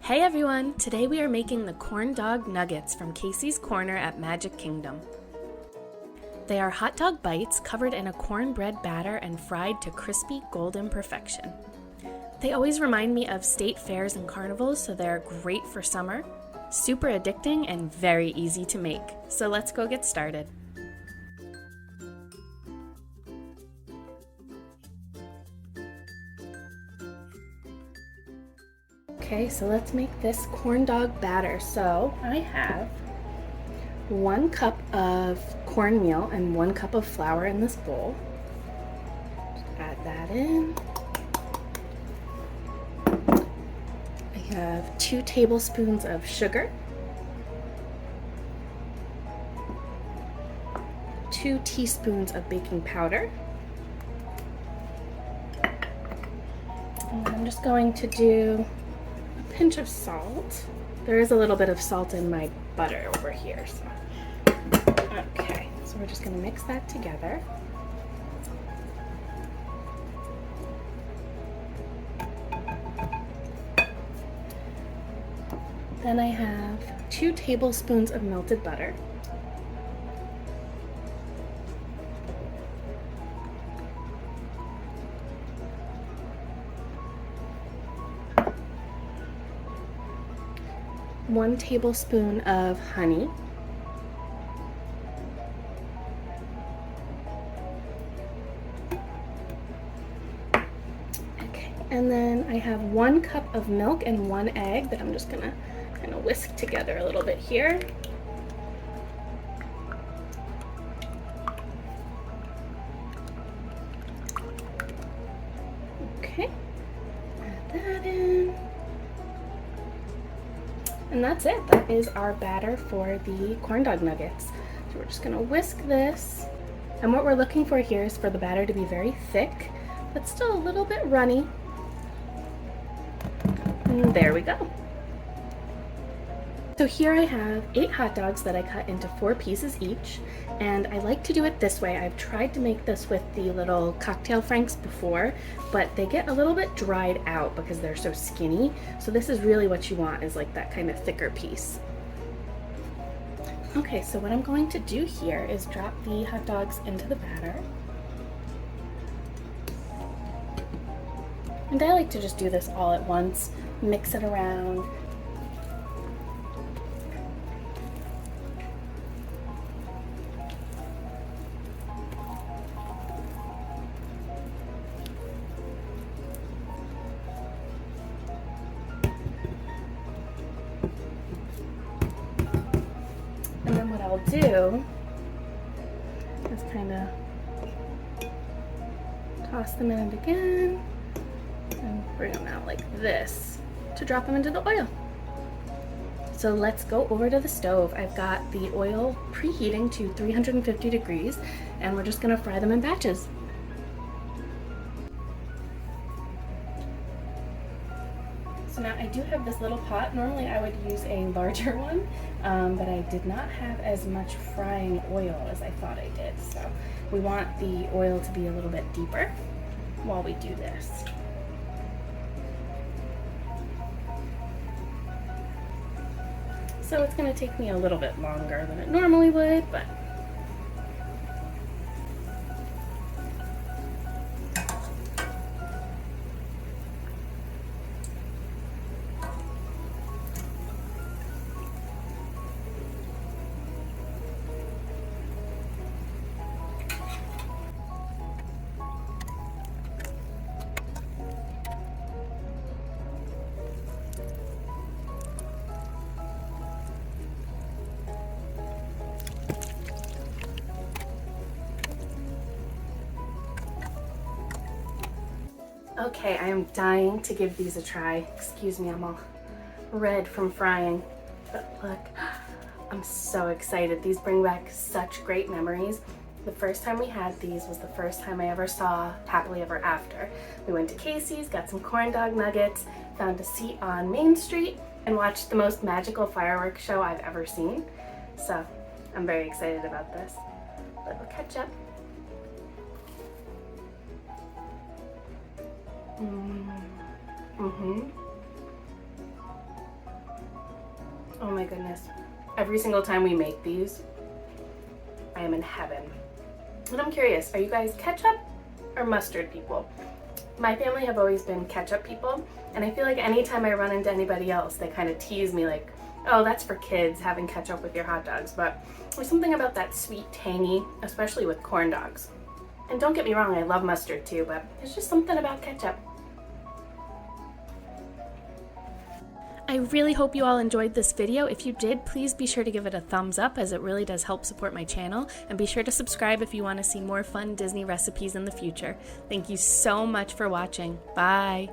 Hey everyone! Today we are making the corn dog nuggets from Casey's Corner at Magic Kingdom. They are hot dog bites covered in a cornbread batter and fried to crispy golden perfection. They always remind me of state fairs and carnivals, so they're great for summer, super addicting, and very easy to make. So let's go get started. Okay, so let's make this corn dog batter. So I have 1 cup of cornmeal and 1 cup of flour in this bowl. Just add that in. I have 2 tablespoons of sugar, 2 teaspoons of baking powder. And I'm just going to do pinch of salt. There is a little bit of salt in my butter over here. Okay, so we're just going to mix that together. Then I have 2 tablespoons of melted butter. One tablespoon of honey. Okay, and then I have 1 cup of milk and 1 egg that I'm just gonna kind of whisk together a little bit here. Okay, add that in. And that's it. That is our batter for the corn dog nuggets. So we're just gonna whisk this. And what we're looking for here is for the batter to be very thick, but still a little bit runny. And there we go. So here I have 8 hot dogs that I cut into 4 pieces each, and I like to do it this way. I've tried to make this with the little cocktail franks before, but they get a little bit dried out because they're so skinny. So this is really what you want, is like that kind of thicker piece. Okay, so what I'm going to do here is drop the hot dogs into the batter. And I like to just do this all at once, mix it around. And then what I'll do is kind of toss them in again and bring them out like this to drop them into the oil. So let's go over to the stove. I've got the oil preheating to 350 degrees, and we're just gonna fry them in batches. So now I do have this little pot. Normally I would use a larger one, but I did not have as much frying oil as I thought I did. So we want the oil to be a little bit deeper while we do this. So it's going to take me a little bit longer than it normally would, but okay, I am dying to give these a try. Excuse me, I'm all red from frying. But look, I'm so excited. These bring back such great memories. The first time we had these was the first time I ever saw Happily Ever After. We went to Casey's, got some corn dog nuggets, found a seat on Main Street, and watched the most magical fireworks show I've ever seen. So I'm very excited about this. Little ketchup. Mm-hmm. Oh my goodness. Every single time we make these, I am in heaven. And I'm curious, are you guys ketchup or mustard people? My family have always been ketchup people, and I feel like anytime I run into anybody else, they kind of tease me like, oh, that's for kids, having ketchup with your hot dogs. But there's something about that sweet, tangy, especially with corn dogs. And don't get me wrong, I love mustard too, but there's just something about ketchup. I really hope you all enjoyed this video. If you did, please be sure to give it a thumbs up, as it really does help support my channel. And be sure to subscribe if you want to see more fun Disney recipes in the future. Thank you so much for watching. Bye!